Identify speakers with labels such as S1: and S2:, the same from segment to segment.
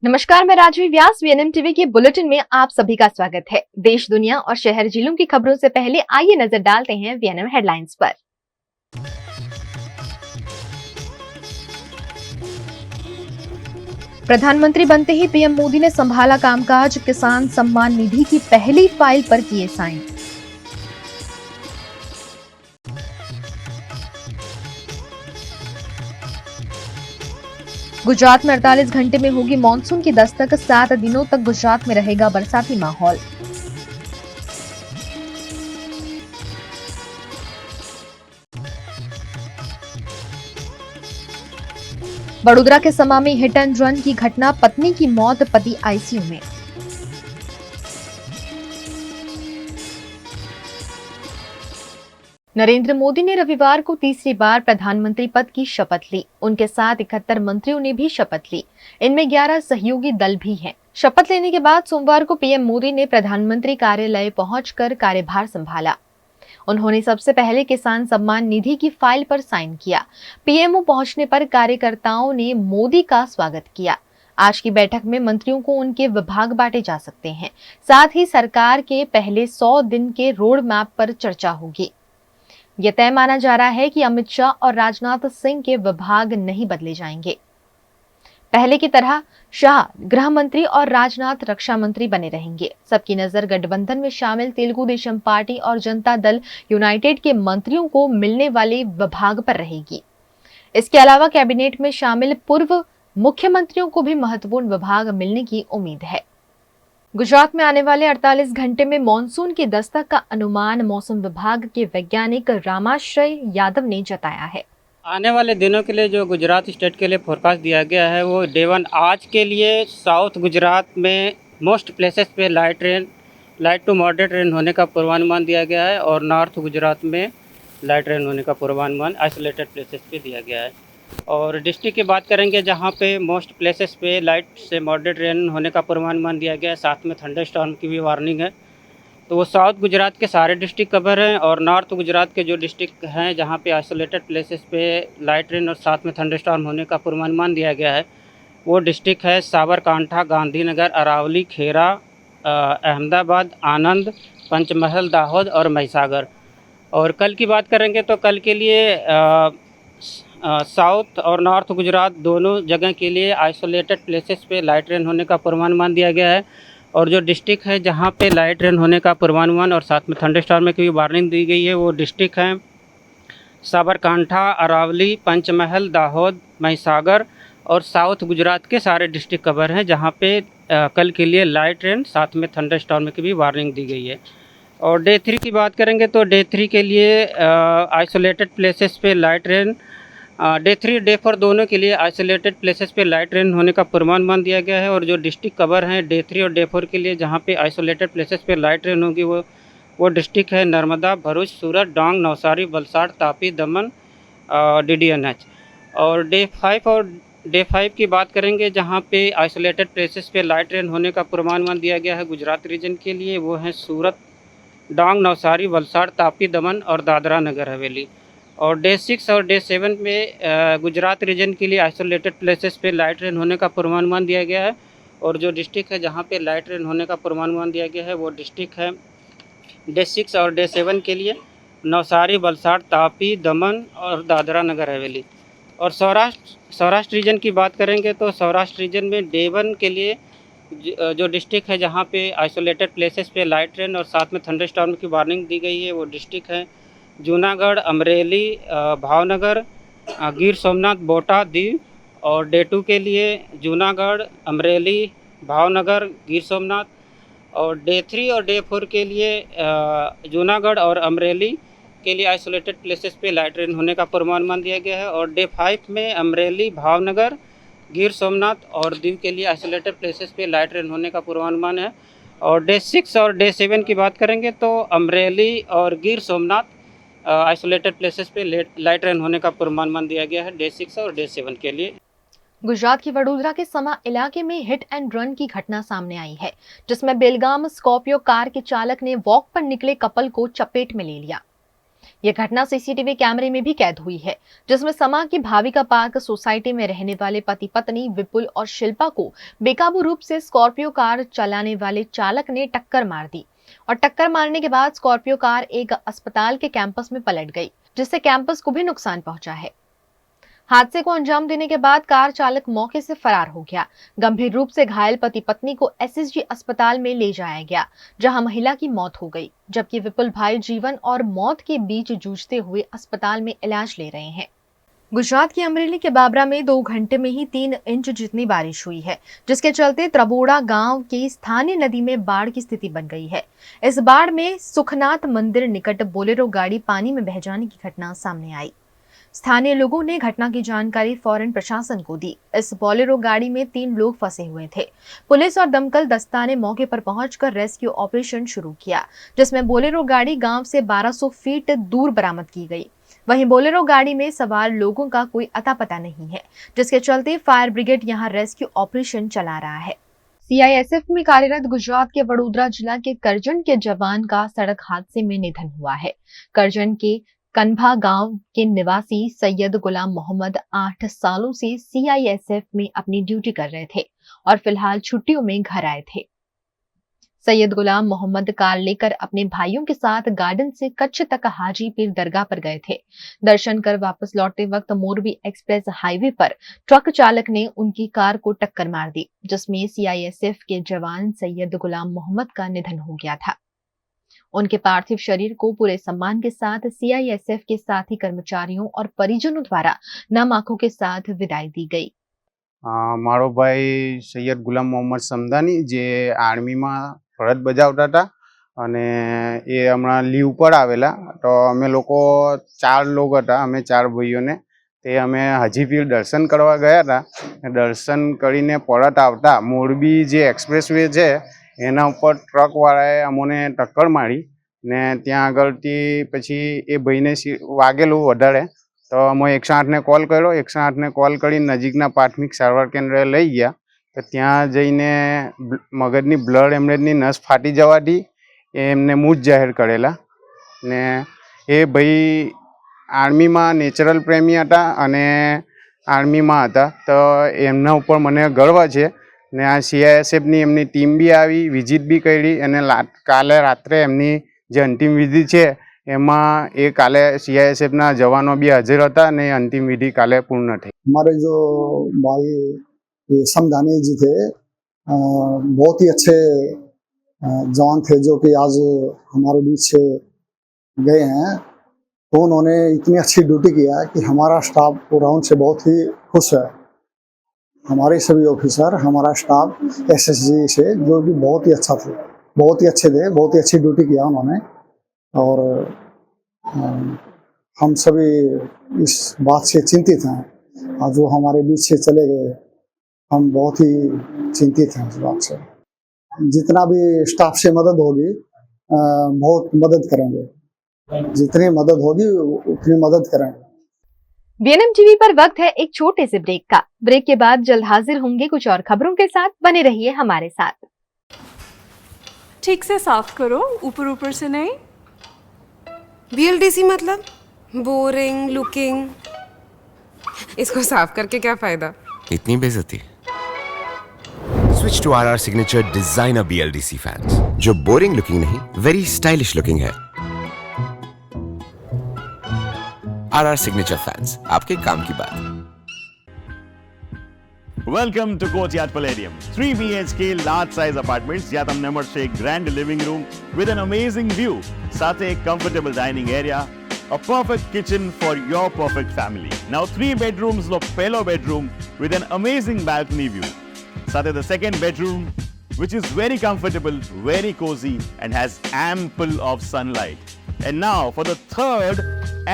S1: नमस्कार, मैं राजवी व्यास VNM TV के बुलेटिन में आप सभी का स्वागत है। देश, दुनिया और शहर जिलों की खबरों से पहले आइए नजर डालते हैं वीएनएम हेडलाइंस पर। प्रधानमंत्री बनते ही पीएम मोदी ने संभाला कामकाज, किसान सम्मान निधि की पहली फाइल पर किए साइन। गुजरात में 48 घंटे में होगी मानसून की दस्तक, 7 दिनों तक गुजरात में रहेगा बरसाती माहौल। बड़ोदरा के समा में हिट एंड रन की घटना, पत्नी की मौत, पति आईसीयू में। नरेंद्र मोदी ने रविवार को तीसरी बार प्रधानमंत्री पद की शपथ ली। उनके साथ 71 मंत्रियों ने भी शपथ ली। इनमें 11 सहयोगी दल भी हैं। शपथ लेने के बाद सोमवार को पीएम मोदी ने प्रधानमंत्री कार्यालय पहुंचकर कार्यभार संभाला। उन्होंने सबसे पहले किसान सम्मान निधि की फाइल पर साइन किया। पीएमओ पहुंचने पर कार्यकर्ताओं ने मोदी का स्वागत किया। आज की बैठक में मंत्रियों को उनके विभाग बांटे जा सकते हैं। साथ ही सरकार के पहले 100 दिन के रोड मैप पर चर्चा होगी। यह तय माना जा रहा है कि अमित शाह और राजनाथ सिंह के विभाग नहीं बदले जाएंगे। पहले की तरह शाह गृह मंत्री और राजनाथ रक्षा मंत्री बने रहेंगे। सबकी नजर गठबंधन में शामिल तेलुगु देशम पार्टी और जनता दल यूनाइटेड के मंत्रियों को मिलने वाले विभाग पर रहेगी। इसके अलावा कैबिनेट में शामिल पूर्व मुख्यमंत्रियों को भी महत्वपूर्ण विभाग मिलने की उम्मीद है। गुजरात में आने वाले 48 घंटे में मानसून की दस्तक का अनुमान मौसम विभाग के वैज्ञानिक रामाश्रय यादव ने जताया है।
S2: आने वाले दिनों के लिए जो गुजरात स्टेट के लिए फोरकास्ट दिया गया है वो डे 1 आज के लिए साउथ गुजरात में मोस्ट प्लेसेस पे लाइट टू मॉडरेट रेन होने का पूर्वानुमान दिया गया है और नॉर्थ गुजरात में लाइट रेन होने का पूर्वानुमान आइसोलेटेड प्लेसेस पे दिया गया है। और डिस्ट्रिक्ट की बात करेंगे जहाँ पे मोस्ट प्लेसेस पे लाइट से मॉडरेट रेन होने का पूर्वानुमान दिया गया है, साथ में थंडर स्टॉर्म की भी वार्निंग है। तो वो साउथ गुजरात के सारे डिस्ट्रिक्ट कवर हैं और नॉर्थ गुजरात के जो डिस्ट्रिक्ट हैं जहाँ पे आइसोलेटेड प्लेसेस पे लाइट रेन और साथ में थंडरस्टॉर्म होने का पूर्वानुमान दिया गया है वो डिस्ट्रिक्ट है साबरकांठा, गांधीनगर, अरावली, खेरा, अहमदाबाद, आनंद, पंचमहल, दाहोद और महिसागर। और कल की बात करेंगे तो कल के लिए साउथ और नॉर्थ गुजरात दोनों जगह के लिए आइसोलेटेड प्लेसेस पे लाइट रेन होने का पूर्वानुमान दिया गया है। और जो डिस्ट्रिक्ट है जहाँ पे लाइट रेन होने का पूर्वानुमान और साथ में थंडरस्टॉर्म की भी वार्निंग दी गई है वो डिस्ट्रिक्ट हैं साबरकांठा, अरावली, पंचमहल, दाहोद, महिसागर और साउथ गुजरात के सारे डिस्ट्रिक्ट कवर हैं जहाँ पे कल के लिए लाइट रेन साथ में थंडरस्टॉर्म की भी वार्निंग दी गई है। और डे 3 की बात करेंगे तो डे 3 के लिए आइसोलेटेड प्लेसेस पे लाइट रेन, डे 3 डे 4 दोनों के लिए आइसोलेटेड प्लेसेस पे लाइट रेन होने का पूर्वानुमान दिया गया है। और जो डिस्ट्रिक्ट कवर हैं डे 3 और डे 4 के लिए जहाँ पे आइसोलेटेड प्लेसेस पे लाइट रेन होगी वो डिस्ट्रिक्ट है नर्मदा, भरूच, सूरत, डांग, नवसारी, वलसाड़, तापी, दमन, DDNH। और डे 5 की बात करेंगे जहाँ पे आइसोलेटेड प्लेसेस पे लाइट रेन होने का पूर्वानुमान दिया गया है गुजरात रीजन के लिए वो हैं सूरत, डांग, नवसारी, वलसाड़, तापी, दमन और दादरा नगर हवेली। और डे 6 और डे 7 में गुजरात रीजन के लिए आइसोलेटेड प्लेसेस पे लाइट रेन होने का पूर्वानुमान दिया गया है। और जो डिस्ट्रिक्ट है जहाँ पे लाइट रेन होने का पूर्वानुमान दिया गया है वो डिस्ट्रिक्ट है डे 6 और डे 7 के लिए नवसारी, वलसाड़, तापी, दमन और दादरा नगर हवेली। और सौराष्ट्र रीजन की बात करेंगे तो सौराष्ट्र रीजन में डे 1 के लिए जो डिस्ट्रिक्ट है जहाँ पे आइसोलेटेड प्लेसेस पे लाइट रेन और साथ में थंडरस्टॉर्म की वार्निंग दी गई है वो डिस्ट्रिक्ट है जूनागढ़, अमरेली, भावनगर, गिर सोमनाथ, बोटा, दीव। और डे 2 के लिए जूनागढ़, अमरेली, भावनगर, गिर सोमनाथ। और डे 3 और डे 4 के लिए जूनागढ़ और अमरेली के लिए आइसोलेटेड प्लेसेस पे लाइट रेन होने का पूर्वानुमान दिया गया है। और डे 5 में अमरेली, भावनगर, गिर सोमनाथ और दीव के लिए आइसोलेटेड प्लेसेस पे लाइट रेन होने का पूर्वानुमान है। और डे 6 और डे 7 की बात करेंगे तो अमरेली और गिर सोमनाथ आइसोलेटेड प्लेसेस पे लाइट रेन होने का पूर्वानुमान दिया गया है डे 6 और डे 7 के लिए।
S1: गुजरात की वडोदरा के समा इलाके में हिट एंड रन की घटना सामने आई है, जिसमें बेलगाम स्कॉर्पियो कार के चालक ने वॉक पर निकले कपल को चपेट में ले लिया। यह घटना सीसीटीवी कैमरे में भी कैद हुई है, जिसमें समा की भाविका पार्क सोसाइटी में रहने वाले पति पत्नी विपुल और शिल्पा को बेकाबू रूप से स्कॉर्पियो कार चलाने वाले चालक ने टक्कर मार दी और टक्कर मारने के बाद स्कॉर्पियो कार एक अस्पताल के कैंपस में पलट गई, जिससे कैंपस को भी नुकसान पहुंचा है। हादसे को अंजाम देने के बाद कार चालक मौके से फरार हो गया। गंभीर रूप से घायल पति पत्नी को एसएसजी अस्पताल में ले जाया गया, जहां महिला की मौत हो गई, जबकि विपुल भाई जीवन और मौत के बीच जूझते हुए अस्पताल में इलाज ले रहे हैं। गुजरात की अमरेली के बाबरा में 2 घंटे में ही 3 इंच जितनी बारिश हुई है, जिसके चलते त्रबोड़ा गांव की स्थानीय नदी में बाढ़ की स्थिति बन गई है। इस बाढ़ में सुखनाथ मंदिर निकट बोलेरो गाड़ी पानी में बह जाने की घटना सामने आई। स्थानीय लोगों ने घटना की जानकारी फौरन प्रशासन को दी। इस बोलेरो गाड़ी में 3 लोग फंसे हुए थे। पुलिस और दमकल दस्ता ने मौके पर पहुंचकर रेस्क्यू ऑपरेशन शुरू किया, जिसमें बोलेरो गाड़ी गांव से 1200 फीट दूर बरामद की गई। वहीं बोलेरो गाड़ी में सवार लोगों का कोई अता पता नहीं है, जिसके चलते फायर ब्रिगेड यहां रेस्क्यू ऑपरेशन चला रहा है। सीआईएसएफ में कार्यरत गुजरात के वडोदरा जिला के करजन के जवान का सड़क हादसे में निधन हुआ है। करजन के कन्भा गांव के निवासी सैयद गुलाम मोहम्मद 8 सालों से सीआईएसएफ में अपनी ड्यूटी कर रहे थे और फिलहाल छुट्टियों में घर आए थे। सैयद गुलाम मोहम्मद कार लेकर अपने भाइयों के साथ गार्डन से कच्छ तक हाजी पीर दरगाह पर गए थे। दर्शन कर वापस लौटते वक्त मोरबी एक्सप्रेस हाईवे पर ट्रक चालक ने उनकी कार को टक्कर मार दी, जिसमें सीआईएसएफ के जवान सैयद गुलाम मोहम्मद का निधन हो गया था। उनके पार्थिव शरीर को पूरे सम्मान के साथ सीआईएसएफ के साथी कर्मचारियों और परिजनों द्वारा नम आंखों के साथ विदाई दी गई।
S3: मारो भाई सैयद गुलाम मोहम्मद समदानी जे आर्मी में फरज बजावता था अने ए हमણાં લીવ पर आवेला, तो अमे लोको 4 लोग हता, अमे 4 भाईओ ने ते अमे हाजीपीर दर्शन करवा गया था। दर्शन करीने परत आवता मोरबी जे एक्सप्रेसवे छे एना उपर ट्रक वाळाए अमोने टक्कर मारी ने त्यां आगळथी पछी ए भाईने वागेलुं वधारे, तो अमे 108 ने कॉल कर्यो। 108 ने कॉल करी नजीकना प्राथमिक सारवार केन्द्रे लई गया, तो त्यां जईने मगजनी ब्लड हेमरेजनी नस फाटी जवाथी एमने मूत जाहिर करेला ने ए भाई आर्मी में नेचरल प्रेमी हता अने आर्मी में हता, तो एमना उपर मने गर्व छे ने आ सीआईएसएफ नी एमनी टीम भी आई, विजिट भी करी अने काले रात्रे एमनी जे अंतिम विधि छे एमां ए काले सीआईएसएफ ना जवानों भी हाजिर हता ने अंतिम विधि काले पूर्ण थई।
S4: हमारे जो भाई समदानी जी थे बहुत ही अच्छे जवान थे, जो कि आज हमारे बीच से गए हैं। तो उन्होंने इतनी अच्छी ड्यूटी किया कि हमारा स्टाफ पूरा उनसे बहुत ही खुश है। हमारे सभी ऑफिसर, हमारा स्टाफ एसएसजी से जो कि बहुत ही अच्छा थे, बहुत ही अच्छे थे, बहुत ही अच्छी ड्यूटी किया उन्होंने। और हम सभी इस बात से चिंतित हैं, और जो हमारे बीच से चले गए हम बहुत ही चिंतित हैं इस बात से। जितना भी स्टाफ से मदद होगी बहुत मदद करेंगे, जितनी मदद होगी उतनी मदद करेंगे।
S1: बीएनएम टीवी पर वक्त है एक छोटे से ब्रेक का। ब्रेक के बाद जल्द हाजिर होंगे कुछ और खबरों के साथ, बने रहिए हमारे साथ।
S5: ठीक से साफ करो, ऊपर ऊपर से नहीं।
S6: बीएलडीसी मतलब बोरिंग लुकिंग, इसको साफ करके क्या फायदा?
S7: इतनी बेइज्जती। Switch to RR signature designer BLDC fans, जो बोरिंग लुकिंग नहीं, वेरी स्टाइलिश लुकिंग है। आरआर सिग्नेचर फैंस, आपके काम की बात।
S8: Welcome to Courtyard Palladium. 3 BHK large size apartments જ્યાં તમને મળશે એક grand living room with an amazing view, સાથે એક comfortable dining area, a perfect kitchen for your perfect family. Now 3 bedrooms નો પહેલો bedroom with an amazing balcony view. સાથે the second bedroom which is very comfortable, very cozy and has ample of sunlight. And now for the third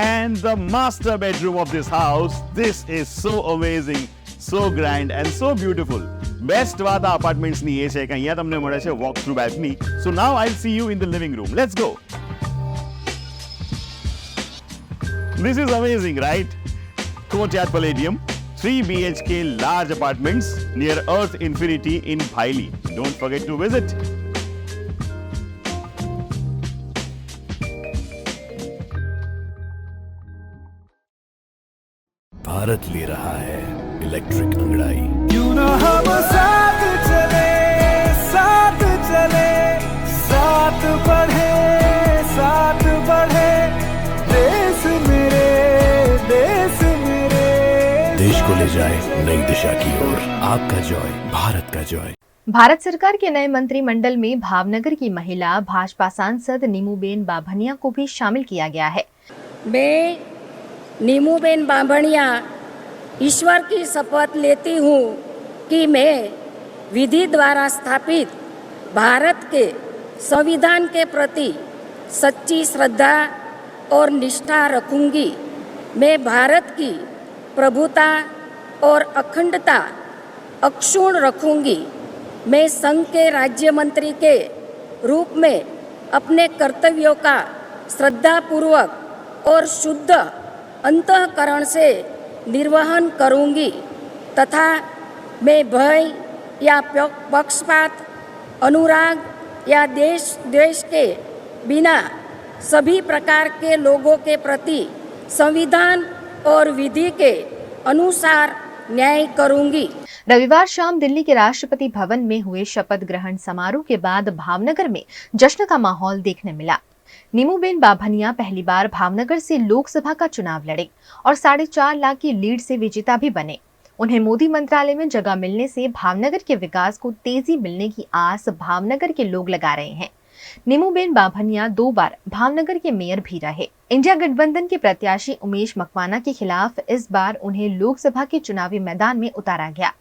S8: and the master bedroom of this house. This is so amazing, so grand and so beautiful. Best વાત આ apartments ની એ છે કે અહીંયા તમને મળે છે walk through balcony. So now I'll see you in the living room. Let's go. This is amazing, right? Courtyard Palladium, 3 BHK large apartments near Earth Infinity in Bhaili. Don't forget to visit.
S9: Bharat ले रहा है electric अंगड़ाई।
S10: क्यों ना हम साथ चले, साथ चले, साथ बढ़े, साथ बढ़े, देश मेरे, देश मेरे।
S9: देश को ले जाए नई दिशा की ओर। आपका जॉय, भारत का जॉय।
S1: भारत सरकार के नए मंत्रिमंडल में भावनगर की महिला भाजपा सांसद नीमूबेन बाभनिया को भी शामिल किया गया है।
S11: मैं नीमूबेन बाभनिया ईश्वर की शपथ लेती हूँ कि मैं विधि द्वारा स्थापित भारत के संविधान के प्रति सच्ची श्रद्धा और निष्ठा रखूंगी। मैं भारत की प्रभुता और अखंडता अक्षुण्ण रखूंगी। मैं संघ के राज्य मंत्री के रूप में अपने कर्तव्यों का श्रद्धापूर्वक और शुद्ध अंतःकरण से निर्वहन करूंगी तथा मैं भय या पक्षपात, अनुराग या देश द्वेष के बिना सभी प्रकार के लोगों के प्रति संविधान और विधि के अनुसार न्याय करूंगी।
S1: रविवार शाम दिल्ली के राष्ट्रपति भवन में हुए शपथ ग्रहण समारोह के बाद भावनगर में जश्न का माहौल देखने मिला। नीमूबेन बाभनिया पहली बार भावनगर से लोकसभा का चुनाव लड़े और 4.5 लाख की लीड से विजेता भी बने। उन्हें मोदी मंत्रालय में जगह मिलने से भावनगर के विकास को तेजी मिलने की आस भावनगर के लोग लगा रहे हैं। नीमूबेन बाभनिया 2 बार भावनगर के मेयर भी रहे। इंडिया गठबंधन के प्रत्याशी उमेश मकवाना के खिलाफ इस बार उन्हें लोकसभा के चुनावी मैदान में उतारा गया,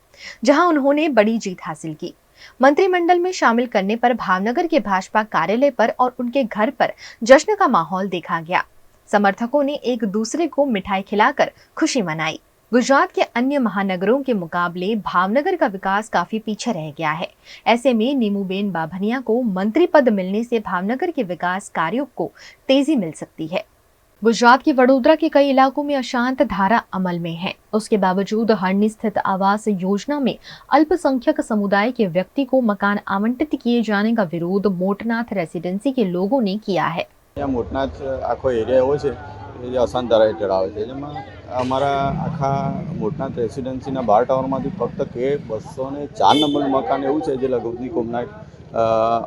S1: जहां उन्होंने बड़ी जीत हासिल की। मंत्रिमंडल में शामिल करने पर भावनगर के भाजपा कार्यालय पर और उनके घर पर जश्न का माहौल देखा गया। समर्थकों ने एक दूसरे को मिठाई खिलाकर खुशी मनाई। गुजरात के अन्य महानगरों के मुकाबले भावनगर का विकास काफी पीछे रह गया है। ऐसे में नीमूबेन बाभनिया को मंत्री पद मिलने से भावनगर के विकास कार्यों को तेजी मिल सकती है। गुजरात के वडोदरा के कई इलाकों में अशांत धारा अमल में है। उसके बावजूद हरणी स्थित आवास योजना में अल्पसंख्यक समुदाय के व्यक्ति को मकान आवंटित किए जाने का विरोध मोटनाथ रेसिडेंसी के लोगों ने किया है।
S12: मोटनाथ आखो एरिया एवो छे जे अशांत धारा हेठळ आवे छे, जेमां अमारा आखा मोटनाथ रेसिडेंसीना 12 टावरमांथी फक्त 204 नंबरनुं मकान एवुं छे जे लघुमती कोमनाथ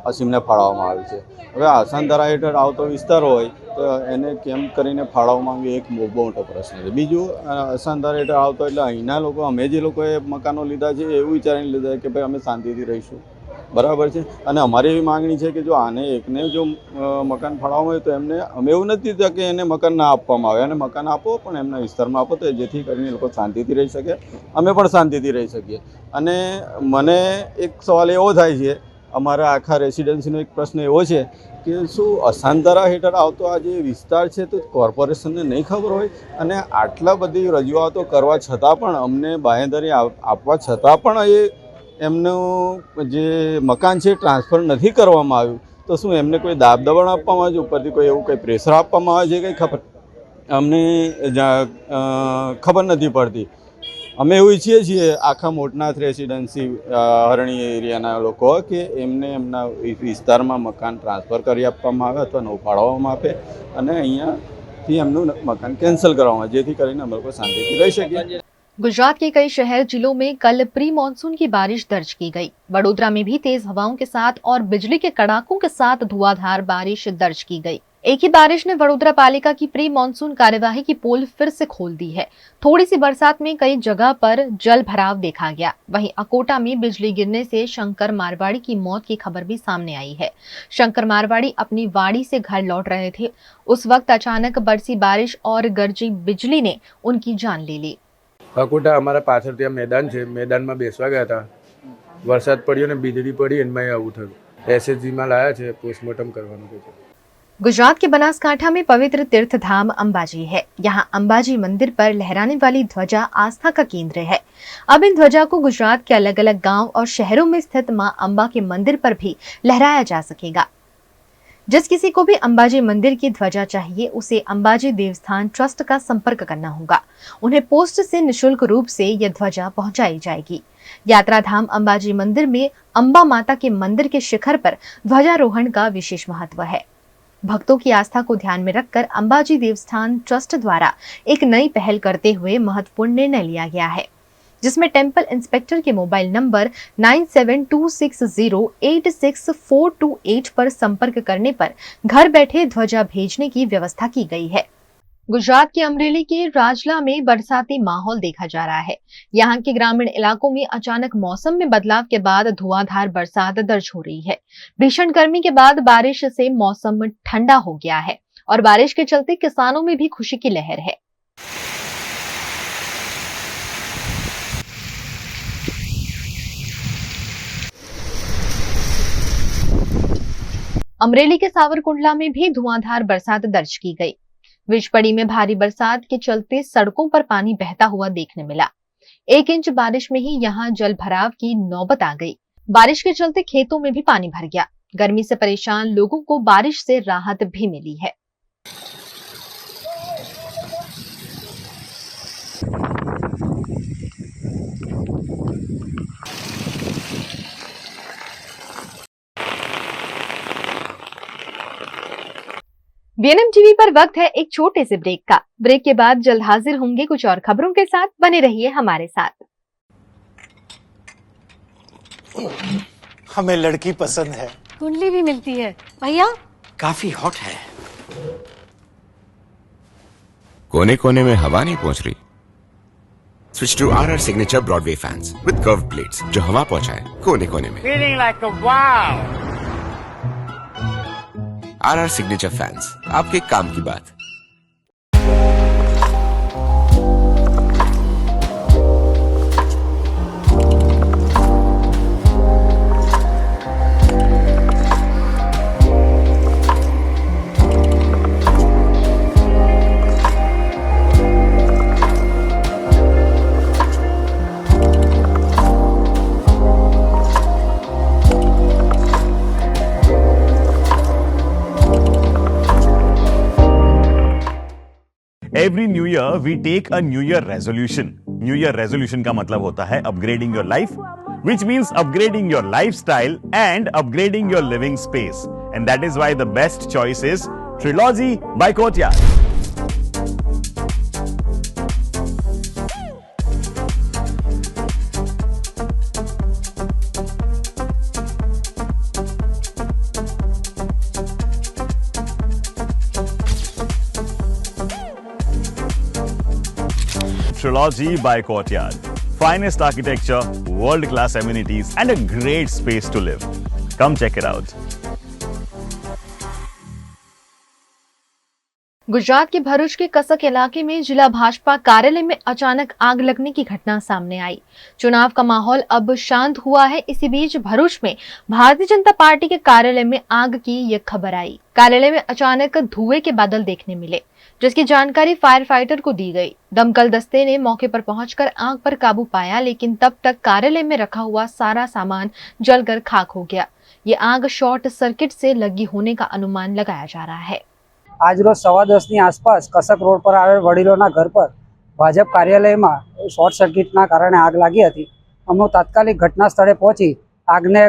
S12: असीમને ફાળવવામાં આવ્યું છે। હવે આસાન ધારા હેઠળ આવતો વિસ્તાર હોય તો એને કેમ કરીને ફાળવવામાં આવ્યું એક બહુ મોટો પ્રશ્ન છે। બીજું આસાન ધારા હેઠળ આવતો એટલે અહીંના લોકો અમે જે લોકોએ મકાનો લીધા છે એવું વિચારીને લીધા કે ભાઈ અમે શાંતિથી રહીશું, બરાબર છે। અને અમારી એવી માગણી છે કે જો આને એકને જો મકાન ફાળવવામાં આવે તો એમને અમે એવું નથી કહેતા કે એને મકાન ના આપવામાં આવે, અને મકાન આપો પણ એમના વિસ્તારમાં આપો તો જેથી કરીને લોકો શાંતિથી રહી શકે, અમે પણ શાંતિથી રહી શકીએ। અને મને એક સવાલ એવો થાય છે, અમારા આખા રેસિડેન્સીનો એક પ્રશ્ન એવો છે કે શું અશાંતરા હેઠળ આવતો આ જે વિસ્તાર છે તો કોર્પોરેશનને નહીં ખબર હોય, અને આટલા બધી રજૂઆતો કરવા છતાં પણ અમને બાંહેધરી આપવા છતાં પણ એ એમનું જે મકાન છે ટ્રાન્સફર નથી કરવામાં આવ્યું, તો શું એમને કોઈ દાબ દબાણ આપવામાં આવે છે, ઉપરથી કોઈ એવું કંઈ પ્રેશર આપવામાં આવે છે, કંઈ ખબર અમને ખબર નથી પડતી। અમે એવું ઈચ્છીએ છીએ આખા મોટનાથ રેસિડેન્સી હરણી એરિયાના લોકો કે એમને એમના વિસ્તારમાં મકાન ટ્રાન્સફર કરી આપવામાં આવે અથવા નવું ફાળવવામાં આપે અને અહીંયાથી એમનું મકાન કેન્સલ કરવામાં આવે, જેથી કરીને અમે લોકો શાંતિથી રહી શકીએ।
S1: गुजरात के कई शहर जिलों में कल प्री मानसून की बारिश दर्ज की गई। वडोदरा में भी तेज हवाओं के साथ और बिजली के कड़ाकों के साथ धुआंधार बारिश दर्ज की गई। एक ही बारिश ने वडोदरा पालिका की प्री मानसून कार्यवाही की पोल फिर से खोल दी है। थोड़ी सी बरसात में कई जगह पर जल भराव देखा गया। वहीं अकोटा में बिजली गिरने से शंकर मारवाड़ी की मौत की खबर भी सामने आई है। शंकर मारवाड़ी अपनी वाड़ी से घर लौट रहे थे, उस वक्त अचानक बरसी बारिश और गरजी बिजली ने उनकी जान ले ली।
S13: अकोटा अमारा पाछळ त्यां मैदान छे, मैदान में बेसवा गया था, वरसाद पड्यो ने वीजળી पड़ी एमां आवुं थयुं। एसएसजी में लाया छे, पोस्टमोर्टम करवानुं छे।
S1: गुजरात के बनासकांठा में पवित्र तीर्थ धाम अंबाजी है। यहाँ अंबाजी मंदिर पर लहराने वाली ध्वजा आस्था का केंद्र है। अब इन ध्वजा को गुजरात के अलग अलग गांव और शहरों में स्थित मां अंबा के मंदिर पर भी लहराया जा सकेगा। जिस किसी को भी अंबाजी मंदिर की ध्वजा चाहिए उसे अंबाजी देवस्थान ट्रस्ट का संपर्क करना होगा। उन्हें पोस्ट से निशुल्क रूप से यह ध्वजा पहुंचाई जाएगी। यात्रा धाम अंबाजी मंदिर में अंबा माता के मंदिर के शिखर पर ध्वजारोहण का विशेष महत्व है। भक्तों की आस्था को ध्यान में रखकर अंबाजी देवस्थान ट्रस्ट द्वारा एक नई पहल करते हुए महत्वपूर्ण निर्णय लिया गया है, जिसमें टेंपल इंस्पेक्टर के मोबाइल नंबर 9726086428 पर संपर्क करने पर घर बैठे ध्वजा भेजने की व्यवस्था की गई है। गुजरात के अमरेली के राजला में बरसाती माहौल देखा जा रहा है। यहाँ के ग्रामीण इलाकों में अचानक मौसम में बदलाव के बाद धुआंधार बरसात दर्ज हो रही है। भीषण गर्मी के बाद बारिश से मौसम ठंडा हो गया है और बारिश के चलते किसानों में भी खुशी की लहर है। अमरेली के सावरकुंडला में भी धुआंधार बरसात दर्ज की गई। विजपड़ी में भारी बरसात के चलते सड़कों पर पानी बहता हुआ देखने मिला। 1 इंच बारिश में ही यहां जल भराव की नौबत आ गई। बारिश के चलते खेतों में भी पानी भर गया। गर्मी से परेशान लोगों को बारिश से राहत भी मिली है। बीएनएम टीवी पर वक्त है एक छोटे से ब्रेक का। ब्रेक के बाद जल्द हाजिर होंगे कुछ और खबरों के साथ। बने रहिए हमारे साथ।
S10: हमें लड़की पसंद है।
S14: कुंडली भी मिलती है भैया,
S9: काफी हॉट है।
S7: कोने कोने में हवा नहीं पहुंच रही? Switch to RR signature broadway fans with curve plates जो हवा पहुंचाए कोने कोने में।
S2: Feeling like a wow.
S7: RR signature fans, आपके काम की बात।
S8: Every new year we take a new year resolution. New year resolution का मतलब होता है upgrading your life, which means upgrading your lifestyle and upgrading your living space. And that is why the best choice is Trilogy by Courtyard. Trilogy by Courtyard. Finest architecture, world-class amenities, and a great space to live. Come check it out.
S1: Gujarat के भरूच के कसक इलाके में जिला भाजपा कार्यालय में अचानक आग लगने की घटना सामने आई। चुनाव का माहौल अब शांत हुआ है। इसी बीच भरूच में भारतीय जनता पार्टी के कार्यालय में आग की यह खबर आई। कार्यालय में अचानक धुएं के बादल देखने मिले, जिसकी जानकारी फायर फाइटर को दी गई। दमकल दस्ते ने मौके पर पहुंचकर आग पर काबू पाया, लेकिन तब तक कार्यालय में रखा हुआ सारा सामान जलकर खाक हो गया। ये आग शॉर्ट सर्किट से लगी होने का अनुमान लगाया जा रहा है।
S15: आज रोज 10:15 आसपास कसक रोड पर आवेल वडीलोना घर पर भाजप कार्यालय में शॉर्ट सर्किटना कारणे आग लागी हती। अमे तात्कालिक घटना स्थळे पहोंची આગને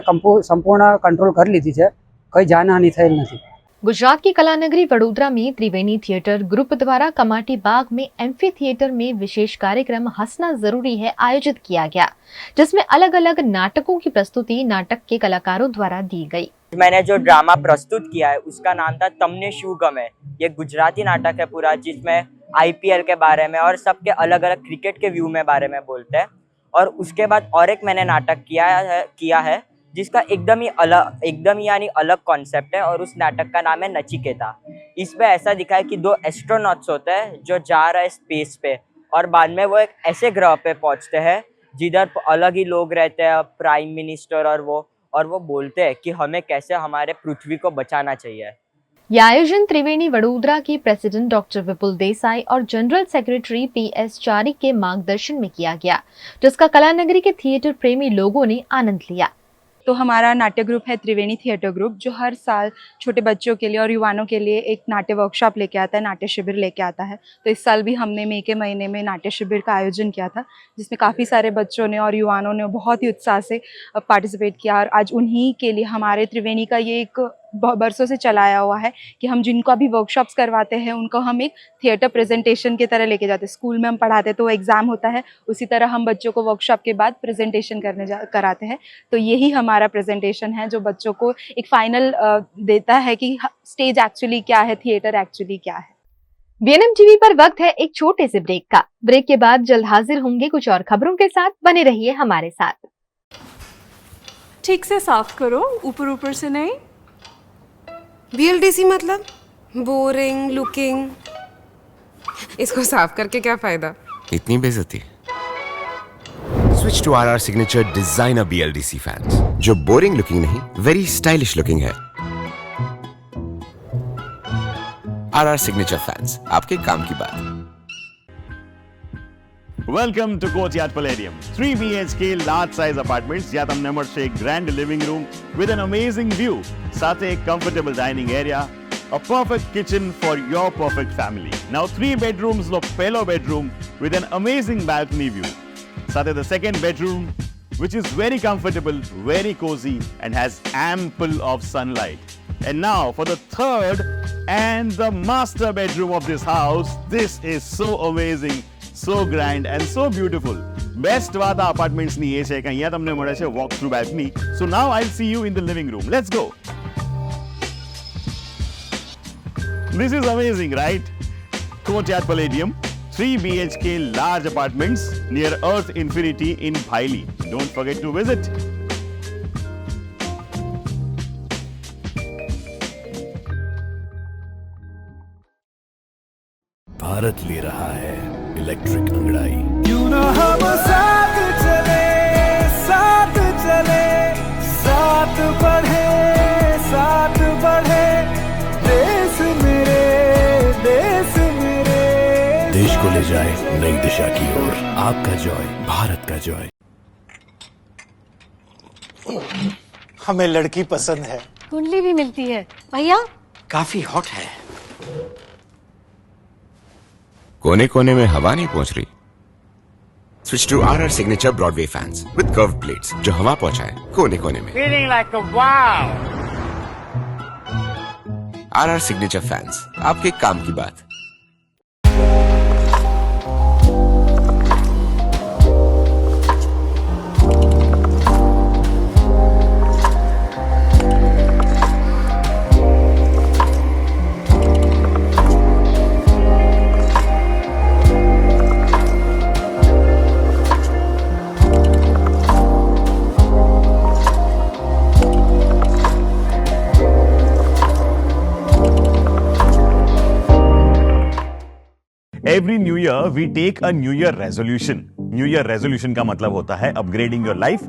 S15: સંપૂર્ણ કંટ્રોલ કરી લીધી છે। કોઈ જાનહાનિ થયેલ નથી।
S1: गुजरात की कलानगरी वडोदरा में त्रिवेणी थिएटर ग्रुप द्वारा कमाटी बाग में एम्फी थिएटर में विशेष कार्यक्रम हंसना जरूरी है आयोजित किया गया, जिसमें अलग अलग नाटकों की प्रस्तुति नाटक के कलाकारों द्वारा दी गई।
S16: मैंने जो ड्रामा प्रस्तुत किया है उसका नाम था तमने शू गमे। ये गुजराती नाटक है पूरा, जिसमें IPL के बारे में और सबके अलग अलग क्रिकेट के व्यू में बारे में बोलते हैं। और उसके बाद और एक मैंने नाटक किया है जिसका एकदम यानी अलग कॉन्सेप्ट है, और उस नाटक का नाम है नचिकेता। इसमें ऐसा दिखा है कि 2 एस्ट्रोनॉट्स होते हैं जो जा रहे हैं स्पेस पे, और बाद में वो एक ऐसे ग्रह पे पहुंचते हैं जिधर अलग ही लोग रहते हैं, प्राइम मिनिस्टर और वो बोलते हैं कि हमें कैसे हमारे पृथ्वी को बचाना चाहिए।
S1: यह आयोजन त्रिवेणी वडोदरा के प्रेसिडेंट डॉक्टर विपुल देसाई और जनरल सेक्रेटरी PS चारिक के मार्गदर्शन में किया गया, जिसका कलानगरी के थिएटर प्रेमी लोगों ने आनंद लिया।
S17: तो हमारा नाट्य ग्रुप है त्रिवेणी थिएटर ग्रुप, जो हर साल छोटे बच्चों के लिए और युवाओं के लिए एक नाट्य वर्कशॉप लेके आता है, नाट्य शिविर लेके आता है। तो इस साल भी हमने मई के महीने में नाट्य शिविर का आयोजन किया था, जिसमें काफ़ी सारे बच्चों ने और युवाओं ने बहुत ही उत्साह से पार्टिसिपेट किया। और आज उन्हीं के लिए हमारे त्रिवेणी का ये एक बरसों से चलाया हुआ है कि हम जिनको अभी वर्कशॉप्स करवाते हैं उनको हम एक थिएटर प्रेजेंटेशन की तरह लेके जाते हैं। स्कूल में हम पढ़ाते तो एग्ज़ाम होता है, उसी तरह हम बच्चों को वर्कशॉप के बाद प्रेजेंटेशन कराते हैं। तो यही हमारा प्रेजेंटेशन है जो बच्चों को एक फाइनल देता है कि स्टेज एक्चुअली क्या है, थिएटर एक्चुअली क्या है।
S1: VNM टीवी पर वक्त है एक छोटे से ब्रेक का। ब्रेक के बाद जल्द हाजिर होंगे कुछ और खबरों के साथ। बने रहिए हमारे साथ।
S5: ठीक से साफ करो, ऊपर ऊपर से नहीं।
S6: BLDC मतलब बोरिंग लुकिंग, इसको साफ करके क्या फायदा?
S7: इतनी बेइज्जती। Switch to RR signature designer BLDC fans, जो बोरिंग लुकिंग नहीं, वेरी स्टाइलिश लुकिंग है। RR सिग्नेचर फैंस, आपके काम की बात।
S8: Welcome to Courtyard Palladium. 3 BHK large size apartments જ્યાં તમને મળશે એક grand living room with an amazing view, સાથે એક comfortable dining area, a perfect kitchen for your perfect family. Now 3 bedrooms નો પહેલો bedroom with an amazing balcony view. સાથે the second bedroom which is very comfortable, very cozy and has ample of sunlight. And now for the third and the master bedroom of this house. This is so amazing, so grand and so beautiful. Best વાત આ apartments ની એ છે કે અહીંયા તમને મળે છે walk through balcony. So now I'll see you in the living room. Let's go. This is amazing, right? Courtyard Palladium, 3 BHK large apartments near Earth Infinity in Bhaili. Don't forget to visit.
S9: Bharat ले रहा है electric अंगड़ाई।
S10: क्यों ना हम साथ चले, साथ चले, साथ बढ़े, साथ बढ़े, देश मेरे, देश मेरे।
S9: देश को ले जाए नई दिशा की ओर, आपका जॉय, भारत का जॉय।
S10: हमें लड़की पसंद है।
S14: कुंडली भी मिलती है भैया,
S10: काफी हॉट है।
S7: कोने कोने में हवा नहीं पहुंच रही। Switch to RR signature broadway fans with curve plates, जो हवा पहुंचाए कोने कोने में।
S10: Feeling like a wow.
S7: RR signature fans, आपके काम की बात।
S8: Every new year we take a new year resolution. New year resolution का मतलब होता है upgrading your life,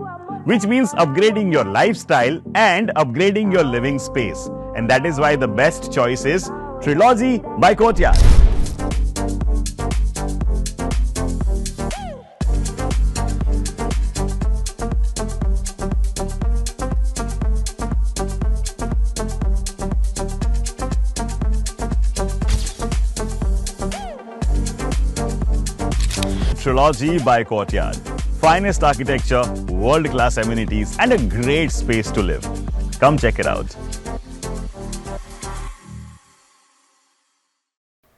S8: which means upgrading your lifestyle and upgrading your living space. And that is why the best choice is Trilogy by Courtyard. Trilogy by Courtyard. Finest architecture, world-class amenities and a great space to live. Come check it out.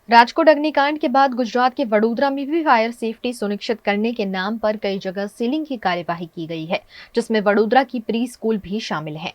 S1: Rajkot अग्निकांड के बाद गुजरात के वडोदरा में भी fire safety सुनिश्चित करने के नाम पर कई जगह सीलिंग की कार्यवाही की गई है, जिसमें वडोदरा की प्री स्कूल भी शामिल है।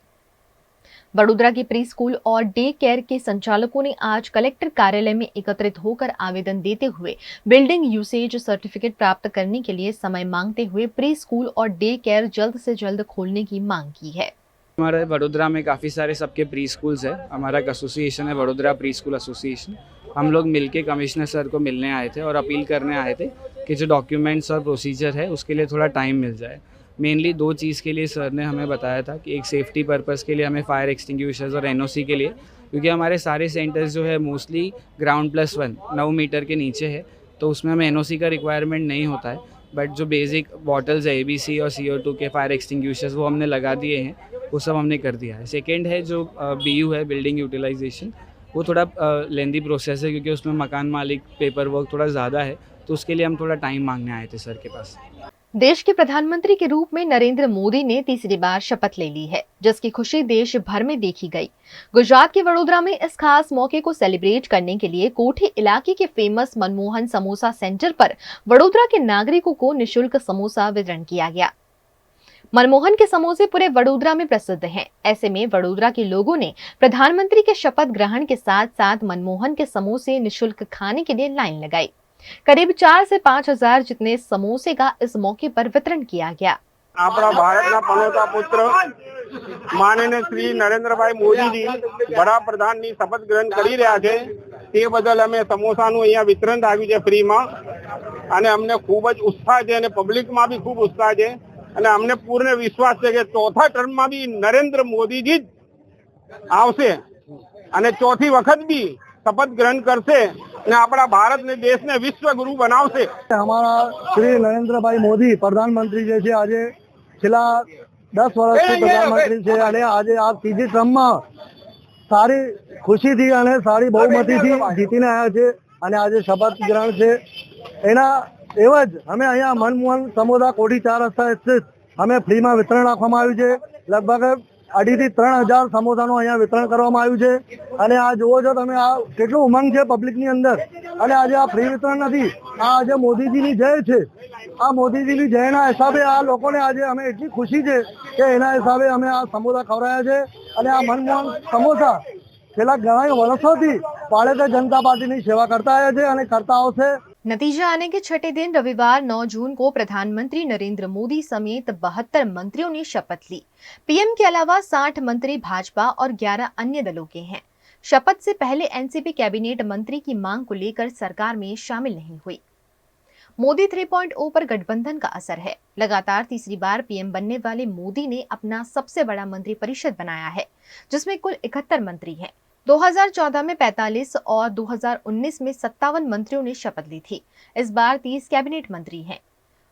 S1: वडोदरा के प्री स्कूल और डे केयर के संचालकों ने आज कलेक्टर कार्यालय में एकत्रित होकर आवेदन देते हुए बिल्डिंग यूसेज सर्टिफिकेट प्राप्त करने के लिए समय मांगते हुए प्री स्कूल और डे केयर जल्द से जल्द खोलने की मांग की है।
S18: हमारे वडोदरा में काफ़ी सारे सबके प्री स्कूल्स है। हमारा एक एसोसिएशन है, वडोदरा प्री स्कूल एसोसिएशन। हम लोग मिलके कमिश्नर सर को मिलने आए थे और अपील करने आए थे कि जो डॉक्यूमेंट्स और प्रोसीजर है उसके लिए थोड़ा टाइम मिल जाए। मेनली 2 चीज़ के लिए सर ने हमें बताया था कि एक सेफ्टी पर्पस के लिए हमें फायर एक्सटिंग्विशर्स और NOC के लिए, क्योंकि हमारे सारे सेंटर्स जो है मोस्टली ग्राउंड +1 9 मीटर के नीचे है, तो उसमें हमें NOC का रिक्वायरमेंट नहीं होता है। बट जो बेसिक बॉटल्स है ABC और CO2 के फायर एक्सटिंग्विशर्स वो हमने लगा दिए हैं, वो सब हमने कर दिया है। सेकेंड है जो BU है बिल्डिंग यूटिलाइजेशन, वो थोड़ा लेंदी प्रोसेस है क्योंकि उसमें मकान मालिक पेपर वर्क थोड़ा ज़्यादा है, तो उसके लिए हम थोड़ा टाइम मांगने आए थे सर के पास।
S1: देश के प्रधानमंत्री के रूप में नरेंद्र मोदी ने तीसरी बार शपथ ले ली है, जिसकी खुशी देश भर में देखी गई। गुजरात के वडोदरा में इस खास मौके को सेलिब्रेट करने के लिए कोठी इलाके के फेमस मनमोहन समोसा सेंटर पर वडोदरा के नागरिकों को निःशुल्क समोसा वितरण किया गया। मनमोहन के समोसे पूरे वडोदरा में प्रसिद्ध हैं। ऐसे में वडोदरा के लोगों ने प्रधानमंत्री के शपथ ग्रहण के साथ साथ मनमोहन के समोसे निःशुल्क खाने के लिए लाइन लगाई। करीब 4 से 5 हजार जितने समोसे का इस मौके पर वितरण किया गया।
S19: अपना भारतना पनोता पुत्र माननीय श्री नरेंद्रभाई मोदीजी वड़ा प्रधानની શપથ ગ્રહણ કરી રહ્યા છે તે બદલ અમે સમોસાનું અહીંયા વિતરણ આવ્યું છે ફ્રીમાં અને અમને ખૂબ જ ઉત્સાહ છે અને પબ્લિકમાં બી ખૂબ ઉત્સાહ છે અને અમને પૂર્ણ વિશ્વાસ છે કે ચોથા ટર્મમાં બી નરેન્દ્ર મોદીજી જ આવશે અને ચોથી વખત બી શપથ ગ્રહણ કરશે અને આપણા ભારતને દેશને વિશ્વગુરુ બનાવશે।
S20: हमारा श्री नरेंद्रभाई मोदी प्रधानमंत्री जे છે આજે છેલ્લા 10 વર્ષથી પ્રધાનમંત્રી છે અને આજે આ ત્રીજી ટર્મમાં સારી ખુશીથી અને સારી બહુમતીથી જીતીને આવ્યા છે અને આજે શપથ ગ્રહણ છે એના એવજ અમે અહીંયા મનમોહન સમોસા કોઠી 4 રસ્તા સ્थित અમે ફ્રીમાં વિતરણ રાખવામાં આવ્યું છે। લગભગ 2.5 થી 3 હજાર સમોસાનું અહીંયા વિતરણ કરવામાં આવ્યું છે અને આ જુઓ છો તમે આ કેટલું ઉમંગ છે પબ્લિકની અંદર અને આજે આ ફ્રી વિતરણ નથી, આ આજે મોદીજીની જય છે। આ મોદીજીની જયના હિસાબે આ લોકોને આજે અમે એટલી ખુશી છે કે એના હિસાબે અમે આ સમોસા ખવડાવ્યા છે અને આ મનમોહન સમોસા છેલ્લા ઘણા વર્ષોથી ભારતીય जनता पार्टी सेवा करता है અને करता આવશે।
S1: नतीजा आने के छठे दिन रविवार 9 जून को प्रधानमंत्री नरेंद्र मोदी समेत 72 मंत्रियों ने शपथ ली। पीएम के अलावा 60 मंत्री भाजपा और 11 अन्य दलों के हैं। शपथ से पहले एनसीपी कैबिनेट मंत्री की मांग को लेकर सरकार में शामिल नहीं हुई। मोदी 3.0 पर गठबंधन का असर है। लगातार तीसरी बार पीएम बनने वाले मोदी ने अपना सबसे बड़ा मंत्रिपरिषद बनाया है, जिसमें कुल 71 मंत्री हैं। 2014 में 45 और 2019 में 57 मंत्रियों ने शपथ ली थी। इस बार 30 कैबिनेट मंत्री हैं।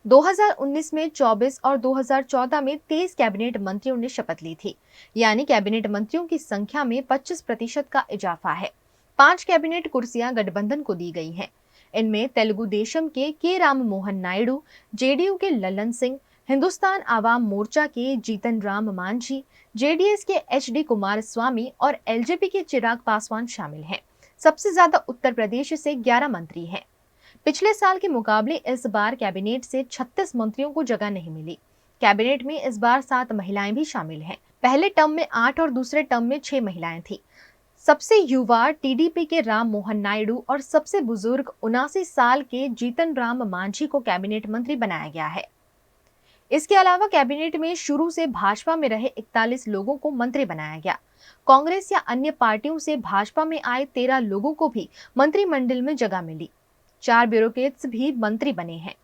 S1: 2019 में 24 और 2014 में 23 कैबिनेट मंत्रियों ने शपथ ली थी, यानी कैबिनेट मंत्रियों की संख्या में 25% का इजाफा है। 5 कैबिनेट कुर्सियां गठबंधन को दी गई हैं। इनमें तेलुगु देशम के राम मोहन नायडू, जेडीयू के ललन सिंह, हिंदुस्तान आवाम मोर्चा के जीतन राम मांझी, जेडीएस के एचडी कुमारस्वामी और एलजेपी के चिराग पासवान शामिल हैं। सबसे ज्यादा उत्तर प्रदेश से 11 मंत्री हैं। पिछले साल के मुकाबले इस बार कैबिनेट से 36 मंत्रियों को जगह नहीं मिली। कैबिनेट में इस बार 7 महिलाएं भी शामिल हैं। पहले टर्म में 8 और दूसरे टर्म में 6 महिलाएं थी। सबसे युवा टीडीपी के राम मोहन नायडू और सबसे बुजुर्ग 79 साल के जीतन राम मांझी को कैबिनेट मंत्री बनाया गया है। इसके अलावा कैबिनेट में शुरू से भाजपा में रहे 41 लोगों को मंत्री बनाया गया। कांग्रेस या अन्य पार्टियों से भाजपा में आए 13 लोगों को भी मंत्रिमंडल में जगह मिली। 4 ब्यूरोक्रेट्स भी मंत्री बने हैं।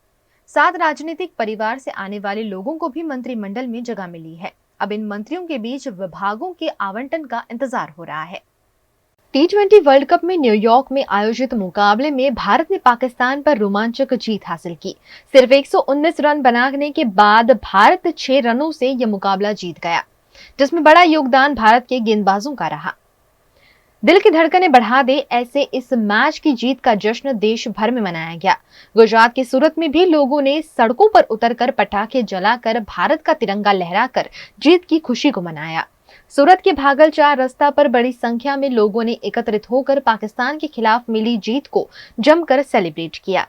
S1: 7 राजनीतिक परिवार से आने वाले लोगों को भी मंत्रिमंडल में जगह मिली है। अब इन मंत्रियों के बीच विभागों के आवंटन का इंतजार हो रहा है। T20 वर्ल्ड कप में न्यूयॉर्क में आयोजित मुकाबले में भारत ने पाकिस्तान पर रोमांचक जीत हासिल की। सिर्फ 119 रन बनाने के बाद भारत 6 रनों से यह मुकाबला जीत गया, जिसमें बड़ा योगदान भारत के गेंदबाजों का रहा। दिल की धड़कनें बढ़ा दे ऐसे इस मैच की जीत का जश्न देश भर में मनाया गया। गुजरात के सूरत में भी लोगों ने सड़कों पर उतरकर पटाखे जलाकर भारत का तिरंगा लहराकर जीत की खुशी को मनाया। सूरत के भागल 4 रास्ता पर बड़ी संख्या में लोगों ने एकत्रित होकर पाकिस्तान के खिलाफ मिली जीत को जमकर सेलिब्रेट किया।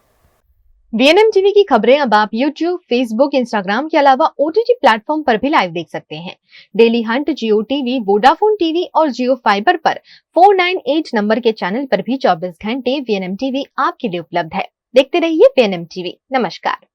S1: वीएनएम टीवी की खबरें अब आप यूट्यूब, फेसबुक, इंस्टाग्राम के अलावा ओटीटी प्लेटफॉर्म पर भी लाइव देख सकते हैं। डेली हंट, जियो टीवी, वोडाफोन टीवी और जियो फाइबर पर 498 नंबर के चैनल पर भी 24 घंटे वीएनएम टीवी आपके लिए उपलब्ध है। देखते रहिए वीएनएम टीवी। नमस्कार।